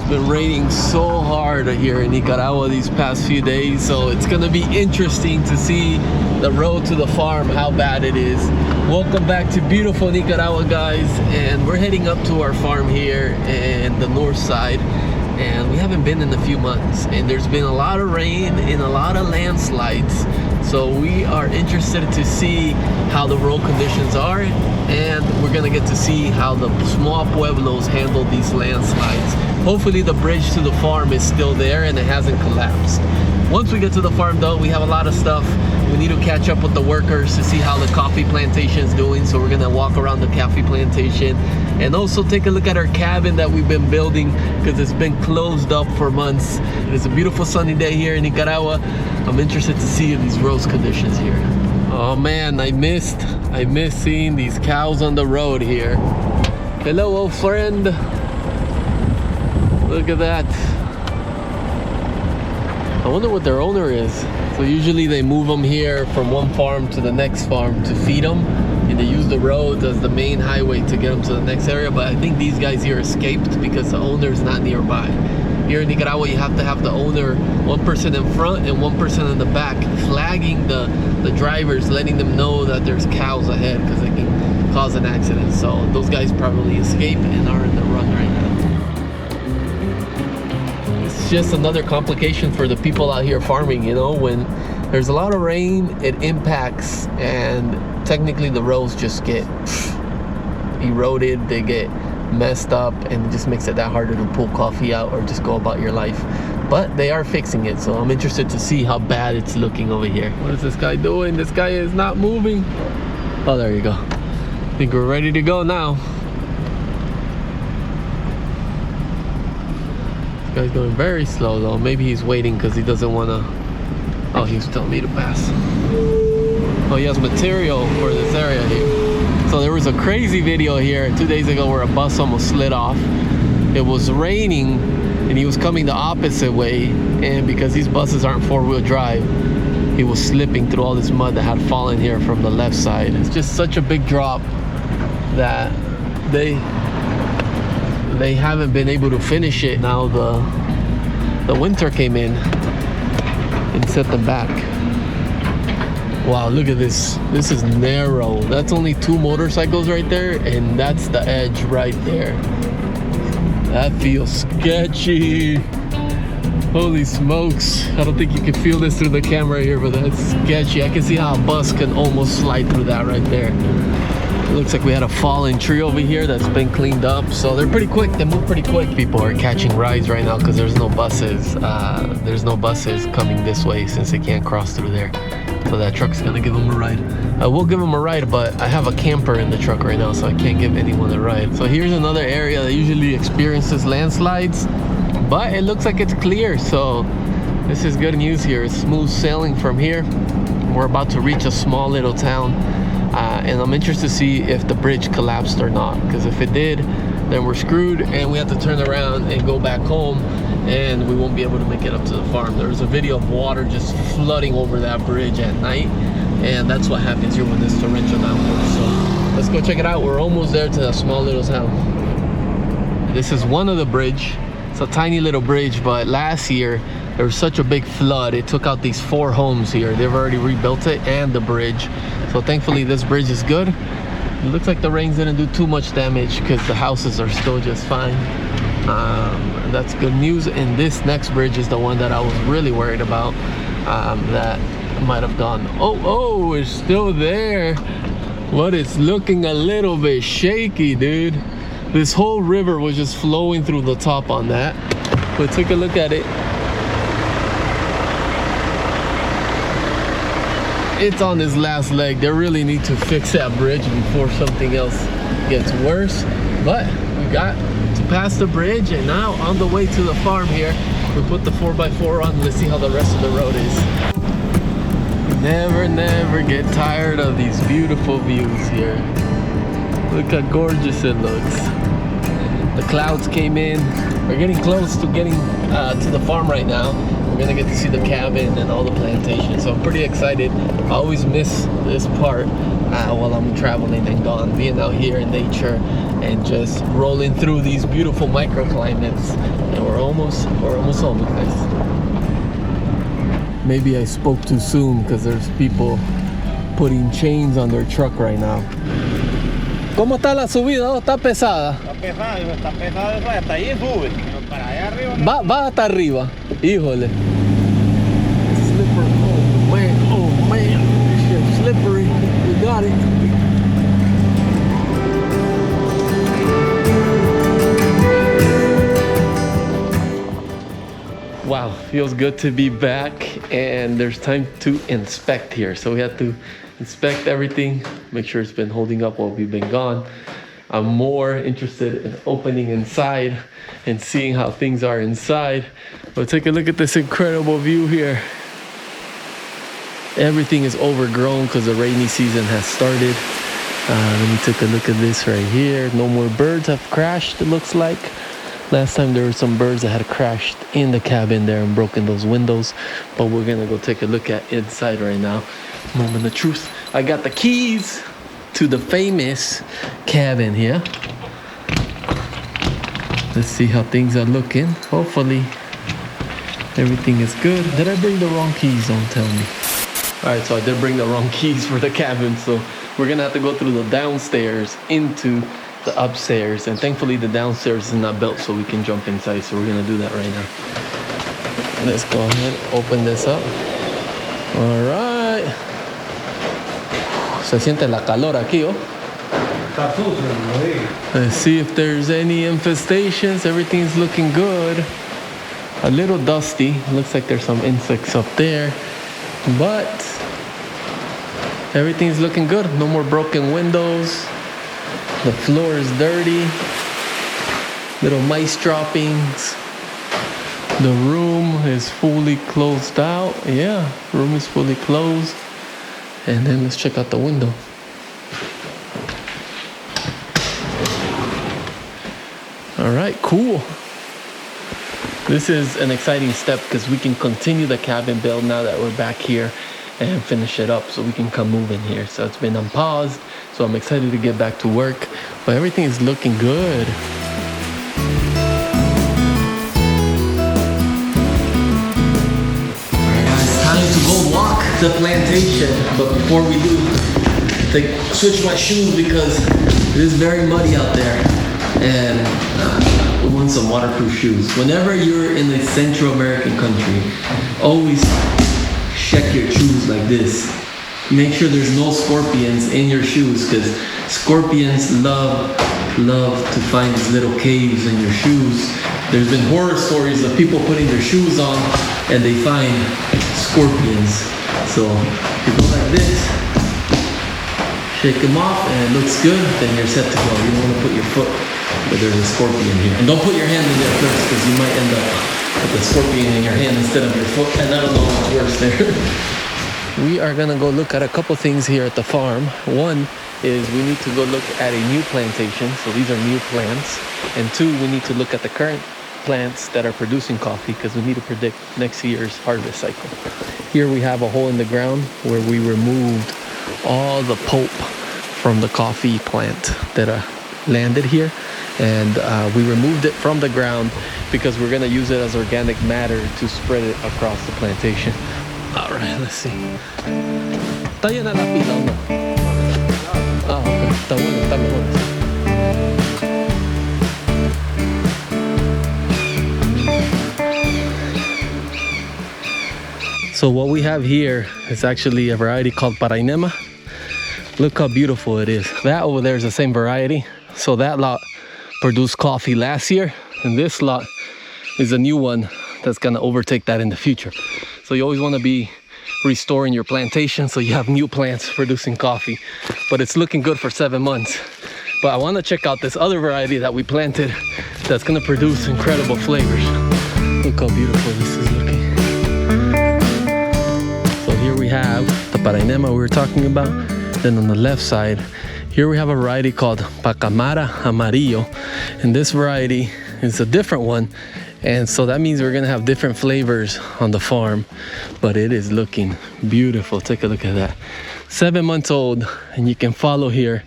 been raining so hard here in Nicaragua these past few days, so it's gonna be interesting to see the road to the farm, how bad it is. Welcome back to beautiful Nicaragua, guys, and we're heading up to our farm here in the north side, and we haven't been in a few months, and there's been a lot of rain and a lot of landslides, so we are interested to see how the road conditions are, and we're gonna get to see how the small pueblos handle these landslides. Hopefully the bridge to the farm is still there and it hasn't collapsed. Once we get to the farm though, we have a lot of stuff. We need to catch up with the workers to see how the coffee plantation is doing, so we're gonna walk around the coffee plantation and also take a look at our cabin that we've been building because it's been closed up for months. It's a beautiful sunny day here in Nicaragua. I'm interested to see these road conditions here. Oh man, I missed seeing these cows on the road here. Hello, old friend. Look at that. I wonder what their owner is. So usually they move them here from one farm to the next farm to feed them, and they use the road as the main highway to get them to the next area. But I think these guys here escaped because the owner is not nearby. Here in Nicaragua, you have to have the owner, one person in front and one person in the back, flagging the drivers, letting them know that there's cows ahead because they can cause an accident. So those guys probably escaped and are in the run right now. It's just another complication for the people out here farming, you know, when there's a lot of rain, it impacts, and technically the roads just get eroded, they get messed up, and it just makes it that harder to pull coffee out or just go about your life. But they are fixing it, so I'm interested to see how bad it's looking over here. What is this guy doing? This guy is not moving. Oh, there you go. I think we're ready to go now. This guy's going very slow though. Maybe he's waiting because he doesn't want to. Oh, he was telling me to pass. Oh, he has material for this area here. So there was a crazy video here 2 days ago where a bus almost slid off. It was raining and he was coming the opposite way, and because these buses aren't four-wheel drive, he was slipping through all this mud that had fallen here from the left side. It's just such a big drop that they haven't been able to finish it. Now the winter came in and set them back. Wow, look at this. This is narrow. That's only 2 motorcycles right there, and that's the edge right there. That feels sketchy. Holy smokes. I don't think you can feel this through the camera here, but that's sketchy. I can see how a bus can almost slide through that right there. It looks like we had a fallen tree over here that's been cleaned up. So they're pretty quick. They move pretty quick. People are catching rides right now because there's no buses. There's no buses coming this way since they can't cross through there. So that truck's gonna give them a ride. I will give them a ride, but I have a camper in the truck right now, so I can't give anyone a ride. So here's another area that usually experiences landslides, but it looks like it's clear. So this is good news here. It's smooth sailing from here. We're about to reach a small little town, and I'm interested to see if the bridge collapsed or not, because if it did, then we're screwed and we have to turn around and go back home, and we won't be able to make it up to the farm. There was a video of water just flooding over that bridge at night, and that's what happens here when it's torrential downpours. So let's go check it out. We're almost there to that small little town. This is one of the bridge. It's a tiny little bridge, but last year there was such a big flood, it took out these 4 homes here. They've already rebuilt it and the bridge. So thankfully this bridge is good. It looks like the rains didn't do too much damage because the houses are still just fine. That's good news. And this next bridge is the one that I was really worried about, that might have gone. Oh, it's still there, but it's looking a little bit shaky, dude. This whole river was just flowing through the top on that. But take a look at it. It's on this last leg. They really need to fix that bridge before something else gets worse. But we got to pass the bridge, and now on the way to the farm here, we put the 4x4 on. Let's see how the rest of the road is. Never get tired of these beautiful views here. Look how gorgeous it looks. The clouds came in. We're getting close to getting to the farm right now. We're gonna get to see the cabin and all the plantations, so I'm pretty excited. I always miss this part while I'm traveling and gone, being out here in nature and just rolling through these beautiful microclimates. And we're Oh, nice. Maybe I spoke too soon because there's people putting chains on their truck right now. ¿Cómo está la subida? Oh, está pesada. Está pesado, hasta ahí sube. Pero para allá arriba no. Va hasta arriba. Híjole. Slippery. Oh man. Shit, slippery. We got it. Wow, feels good to be back, and there's time to inspect here. So we have to inspect everything, make sure it's been holding up while we've been gone. I'm more interested in opening inside and seeing how things are inside. But take a look at this incredible view here. Everything is overgrown because the rainy season has started. Let me take a look at this right here. No more birds have crashed, it looks like. Last time there were some birds that had crashed in the cabin there and broken those windows. But we're gonna go take a look at inside right now. Moment of truth. I got the keys to the famous cabin here. Let's see how things are looking. Hopefully everything is good. Did I bring the wrong keys? Don't tell me. All right, so I did bring the wrong keys for the cabin. So we're gonna have to go through the downstairs into the upstairs, and thankfully the downstairs is not built so we can jump inside, so we're gonna do that right now. Let's go ahead, open this up. All right. Se siente la calor aquí, oh. Let's see if there's any infestations. Everything's looking good. A little dusty. Looks like there's some insects up there, but everything's looking good. No more broken windows. The floor is dirty. Little mice droppings. The room is fully closed out. Yeah, room is fully closed. And then let's check out the window. All right, cool. This is an exciting step because we can continue the cabin build now that we're back here and finish it up so we can come move in here. So it's been on pause. So I'm excited to get back to work, but everything is looking good. Alright guys, time to go walk the plantation. But before we do, switch my shoes because it is very muddy out there. And we want some waterproof shoes. Whenever you're in a Central American country, always check your shoes like this. Make sure there's no scorpions in your shoes because scorpions love to find these little caves in your shoes. There's been horror stories of people putting their shoes on and they find scorpions. So if you go like this, shake them off and it looks good, then you're set to go. You don't want to put your foot where there's a scorpion here. And don't put your hand in there first because you might end up with a scorpion in your hand instead of your foot, and I don't know what's worse there. We are gonna go look at a couple things here at the farm. One is we need to go look at a new plantation. So these are new plants. And two, we need to look at the current plants that are producing coffee because we need to predict next year's harvest cycle. Here we have a hole in the ground where we removed all the pulp from the coffee plant that landed here. And we removed it from the ground because we're gonna use it as organic matter to spread it across the plantation. All right, let's see. ¿Está llena la pila o no? Ah, ok. Está bueno, está mejor. So what we have here is actually a variety called Parainema. Look how beautiful it is. That over there is the same variety. So that lot produced coffee last year, and this lot is a new one that's gonna overtake that in the future. So you always want to be restoring your plantation so you have new plants producing coffee. But it's looking good for 7 months. But I want to check out this other variety that we planted that's going to produce incredible flavors. Look how beautiful this is looking. So here we have the Parainema we were talking about. Then on the left side, here we have a variety called Pacamara Amarillo. And this variety is a different one. And so that means we're gonna have different flavors on the farm, but it is looking beautiful. Take a look at that. 7 months old, and you can follow here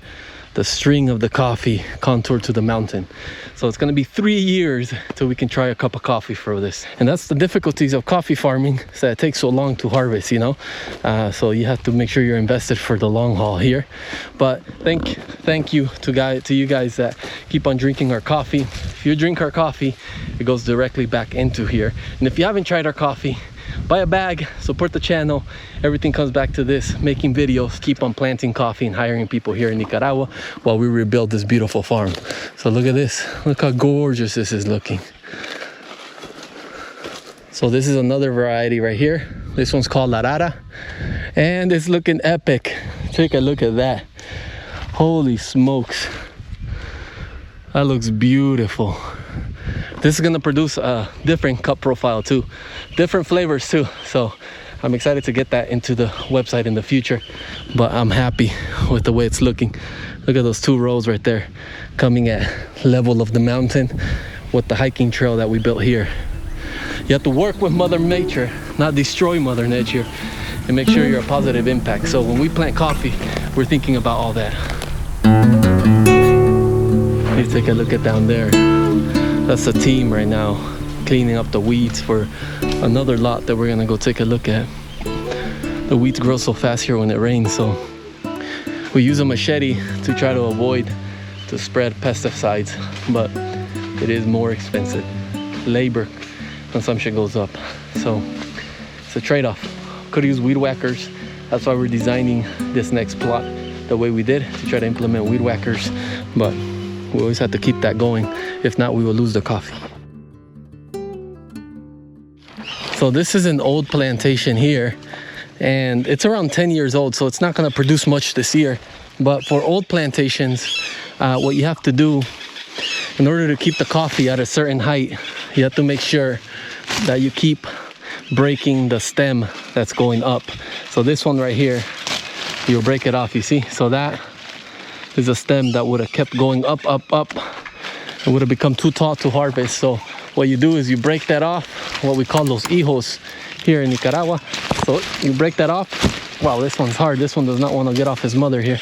the string of the coffee contour to the mountain. So it's gonna be 3 years till we can try a cup of coffee for this. And that's the difficulties of coffee farming, is that it takes so long to harvest, you know? So you have to make sure you're invested for the long haul here. But thank you to you guys that keep on drinking our coffee. If you drink our coffee, it goes directly back into here. And if you haven't tried our coffee, buy a bag, support the channel. Everything comes back to this, making videos, keep on planting coffee and hiring people here in Nicaragua while we rebuild this beautiful farm. So look at this, look how gorgeous this is looking. So this is another variety right here. This one's called La Rara, and it's looking epic. Take a look at that. Holy smokes, that looks beautiful. This is gonna produce a different cup profile too, different flavors too. So I'm excited to get that into the website in the future, but I'm happy with the way it's looking. Look at those 2 rows right there, coming at level of the mountain with the hiking trail that we built here. You have to work with Mother Nature, not destroy Mother Nature, and make sure you're a positive impact. So when we plant coffee, we're thinking about all that. You take a look at down there. That's the team right now cleaning up the weeds for another lot that we're gonna go take a look at. The weeds grow so fast here when it rains, so we use a machete to try to avoid to spread pesticides, but it is more expensive. Labor consumption goes up, so it's a trade-off. Could use weed whackers. That's why we're designing this next plot the way we did, to try to implement weed whackers, but we always have to keep that going. If not, we will lose the coffee. So this is an old plantation here, and it's around 10 years old, so it's not gonna produce much this year. But for old plantations, what you have to do in order to keep the coffee at a certain height, you have to make sure that you keep breaking the stem that's going up. So this one right here, you'll break it off, you see? So that is a stem that would have kept going up, up, up. It would have become too tall to harvest. So what you do is you break that off, what we call those hijos here in Nicaragua. So you break that off. Wow, this one's hard. This one does not want to get off his mother here.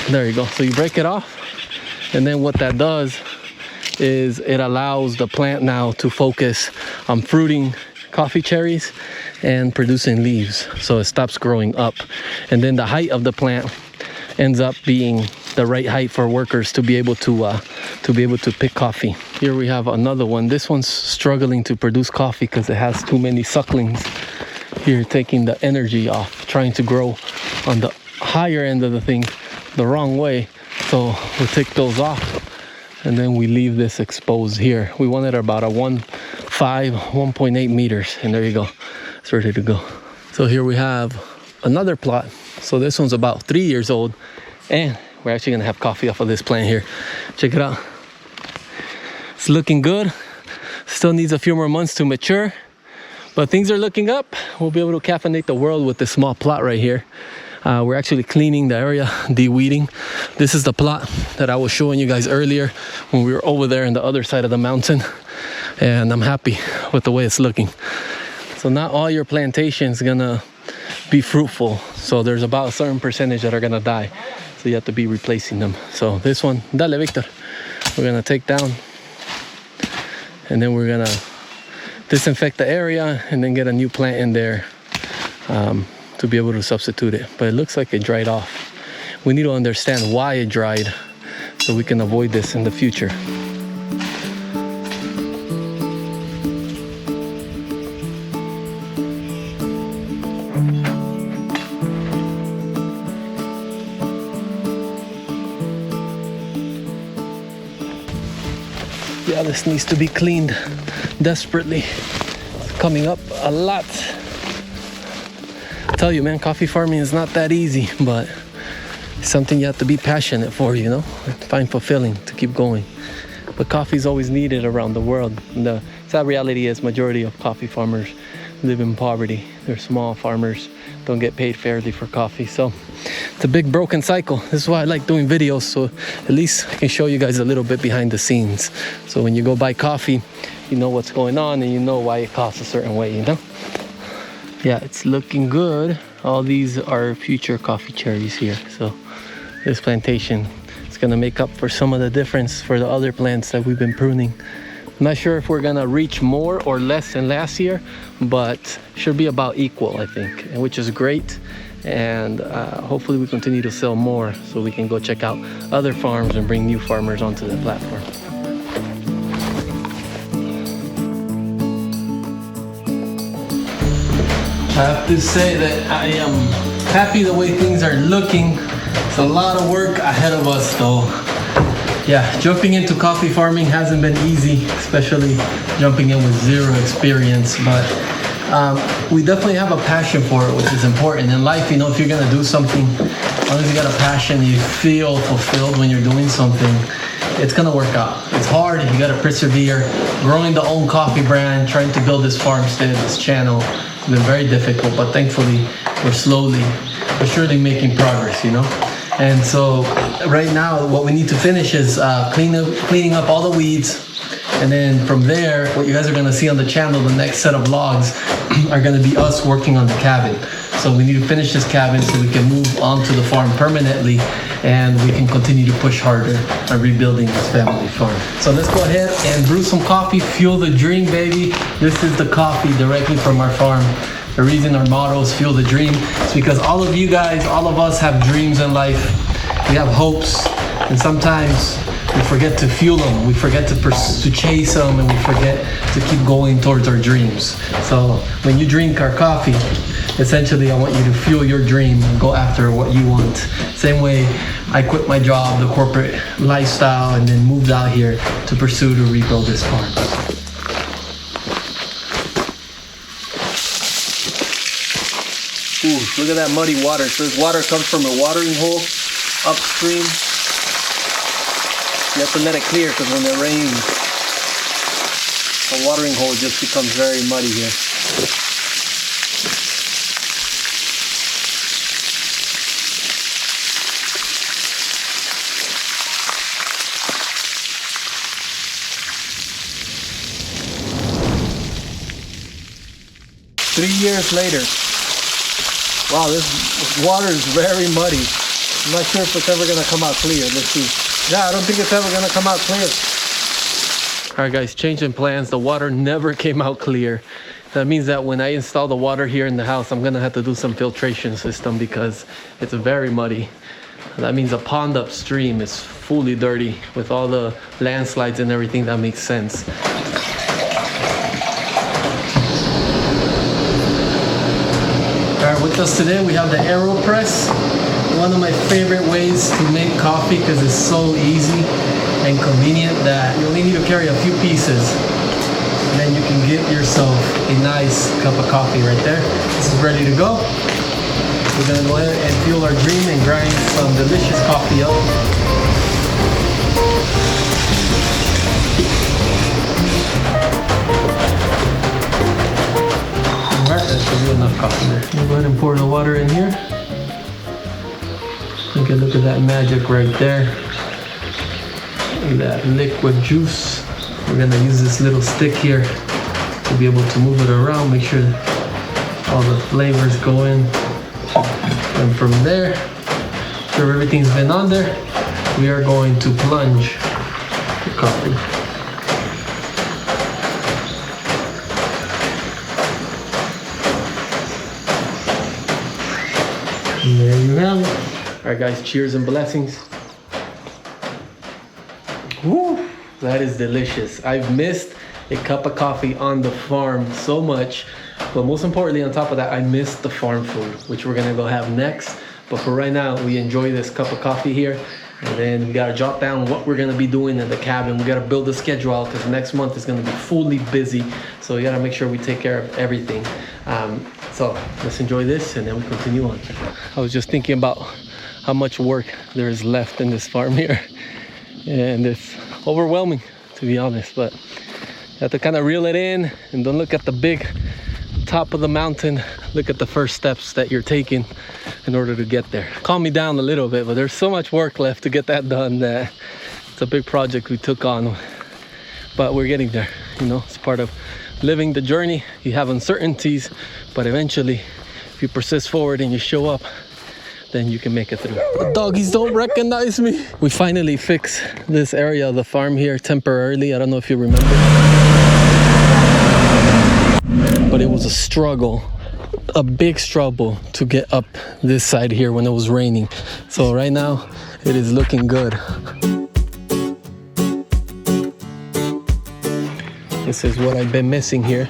There you go. So you break it off, and then what that does is it allows the plant now to focus on fruiting coffee cherries and producing leaves. So it stops growing up, and then the height of the plant ends up being the right height for workers to be able to pick coffee. Here we have another one. This one's struggling to produce coffee because it has too many sucklings here, taking the energy off, trying to grow on the higher end of the thing the wrong way. So we'll take those off, and then we leave this exposed here. We wanted about a 1.8 meters, and there you go, it's ready to go. So here we have another plot. So this one's about 3 years old, and we're actually gonna have coffee off of this plant here. Check it out. It's looking good. Still needs a few more months to mature, but things are looking up. We'll be able to caffeinate the world with this small plot right here. We're actually cleaning the area, de-weeding. This is the plot that I was showing you guys earlier when we were over there on the other side of the mountain, and I'm happy with the way it's looking. So not all your plantation's gonna be fruitful. So there's about a certain percentage that are gonna die. So you have to be replacing them. So this one, dale Victor, we're gonna take down, and then we're gonna disinfect the area and then get a new plant in there to be able to substitute it. But it looks like it dried off. We need to understand why it dried so we can avoid this in the future. Yeah, this needs to be cleaned desperately. It's coming up a lot. I tell you, man, coffee farming is not that easy, but it's something you have to be passionate for, you know, find fulfilling to keep going. But coffee is always needed around the world. And the sad reality is majority of coffee farmers live in poverty. They're small farmers, don't get paid fairly for coffee. So it's a big broken cycle. This is why I like doing videos, so at least I can show you guys a little bit behind the scenes. So when you go buy coffee, you know what's going on and you know why it costs a certain way, you know? Yeah, it's looking good. All these are future coffee cherries here. So this plantation is It's gonna make up for some of the difference for the other plants that we've been pruning. I'm not sure if we're gonna reach more or less than last year, but should be about equal, I think, which is great. And hopefully we continue to sell more so we can go check out other farms and bring new farmers onto the platform. I have to say that I am happy the way things are looking. It's a lot of work ahead of us though. Yeah, jumping into coffee farming hasn't been easy, especially jumping in with zero experience, but we definitely have a passion for it, which is important. In life, you know, if you're gonna do something, as long as you got a passion, you feel fulfilled when you're doing something, it's gonna work out. It's hard, you gotta persevere. Growing the own coffee brand, trying to build this farmstead, this channel, it's been very difficult, but thankfully, we're slowly, but surely making progress, you know? And so right now, what we need to finish is cleaning up all the weeds. And then from there, what you guys are gonna see on the channel, the next set of vlogs are gonna be us working on the cabin. So we need to finish this cabin so we can move on to the farm permanently and we can continue to push harder on rebuilding this family farm. So let's go ahead and brew some coffee, fuel the dream, baby. This is the coffee directly from our farm. The reason our motto is Fuel the Dream is because all of you guys, all of us have dreams in life. We have hopes, and sometimes we forget to fuel them. We forget to chase them, and we forget to keep going towards our dreams. So when you drink our coffee, essentially I want you to fuel your dream and go after what you want. Same way I quit my job, the corporate lifestyle, and then moved out here to pursue to rebuild this farm. Ooh, look at that muddy water. So this water comes from a watering hole upstream. You have to let it clear because when it rains, the watering hole just becomes very muddy here. Three years later. Wow, this water is very muddy. I'm not sure if it's ever gonna come out clear. Let's see. Yeah, I don't think it's ever gonna come out clear. All right, guys, changing plans. The water never came out clear. That means that when I install the water here in the house, I'm gonna have to do some filtration system because it's very muddy. That means the pond upstream is fully dirty with all the landslides and everything. That makes sense. With us today, we have the AeroPress. One of my favorite ways to make coffee because it's so easy and convenient that you only need to carry a few pieces and then you can get yourself a nice cup of coffee right there. This is ready to go. We're gonna go ahead and fuel our dream and grind some delicious coffee up. Alright, that should be enough coffee there. We'll go ahead and pour the water in here. You can look at that magic right there. That liquid juice. We're gonna use this little stick here to be able to move it around, make sure all the flavors go in. And from there, after everything's been on there, we are going to plunge the coffee. And there you have it. All right, guys, cheers and blessings. Woo, that is delicious. I've missed a cup of coffee on the farm so much, but most importantly, on top of that, I missed the farm food, which we're gonna go have next. But for right now, we enjoy this cup of coffee here, and then we gotta jot down what we're gonna be doing in the cabin. We gotta build a schedule out because next month is gonna be fully busy, so we gotta make sure we take care of everything. So let's enjoy this and then we continue on. I was just thinking about how much work there is left in this farm here, and it's overwhelming, to be honest, but you have to kind of reel it in and don't look at the big top of the mountain. Look at the first steps that you're taking in order to get there. Calm me down a little bit, but there's so much work left to get that done that it's a big project we took on, but we're getting there. You know, it's part of living the journey. You have uncertainties, but eventually if you persist forward and you show up, then you can make it through. The doggies don't recognize me. We finally fixed this area of the farm here temporarily. I don't know if you remember, but it was a struggle, a big struggle to get up this side here when it was raining. So right now it is looking good. This is what I've been missing here.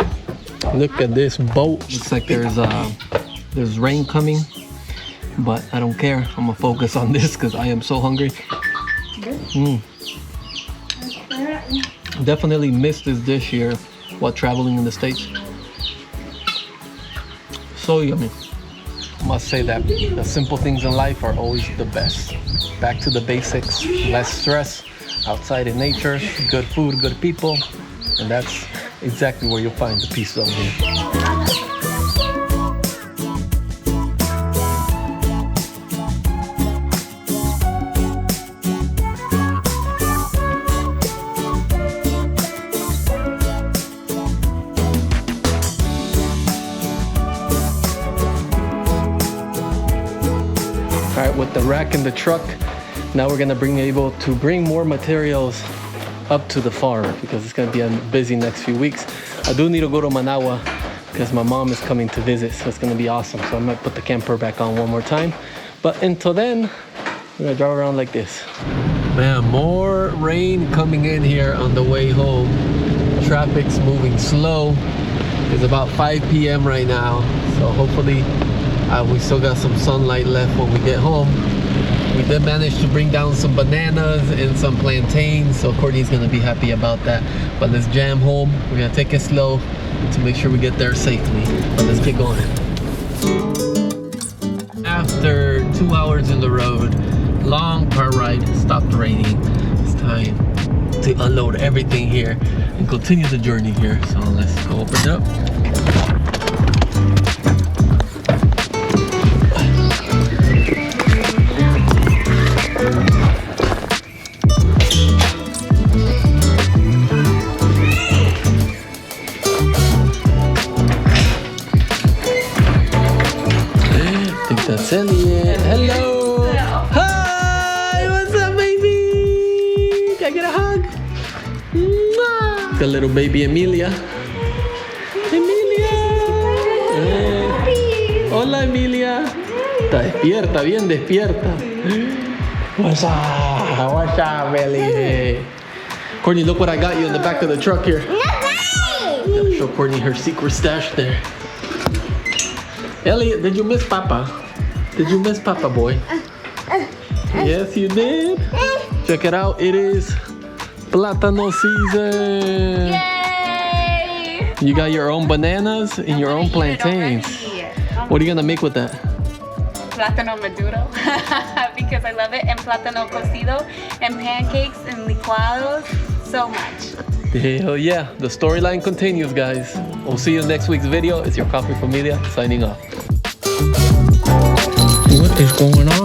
Look at this boat. Looks like there's rain coming, but I don't care. I'm gonna focus on this because I am so hungry. Definitely missed this dish here while traveling in the States. So yummy. Must say that the simple things in life are always the best. Back to the basics, less stress, outside in nature, good food, good people, and that's exactly where you'll find the peace zone here. All right, with the rack in the truck, now we're gonna be able to bring more materials up to the farm because it's gonna be a busy next few weeks. I do need to go to Managua because my mom is coming to visit, so it's gonna be awesome. So I might put the camper back on one more time. But until then, we're gonna drive around like this. Man, more rain coming in here on the way home. Traffic's moving slow. It's about 5 p.m. right now, so hopefully we still got some sunlight left when we get home. We did manage to bring down some bananas and some plantains, so Courtney's gonna be happy about that. But let's jam home. We're gonna take it slow to make sure we get there safely. But let's get going. After 2 hours in the road, long car ride, stopped raining. It's time to unload everything here and continue the journey here. So let's go open it up. That's Elliot. Hello. Hi. What's up, baby? Can I get a hug? Mwah. The little baby Emilia. Emilia. Hola, Emilia. Está despierta, bien despierta. What's up? What's up, Ellie? Courtney, look what I got you in the back of the truck here. Gotta show Courtney her secret stash there. Elliot, did you miss Papa? Did you miss Papa boy? Yes, you did. Check it out. It is plátano season. Yay! You got your own bananas and your own plantains. What are you gonna make with that? Plátano maduro because I love it, and plátano cocido, and pancakes and licuados. So much. Hell yeah. The storyline continues, guys. We'll see you in next week's video. It's your Coffee Familia signing off. What is going on?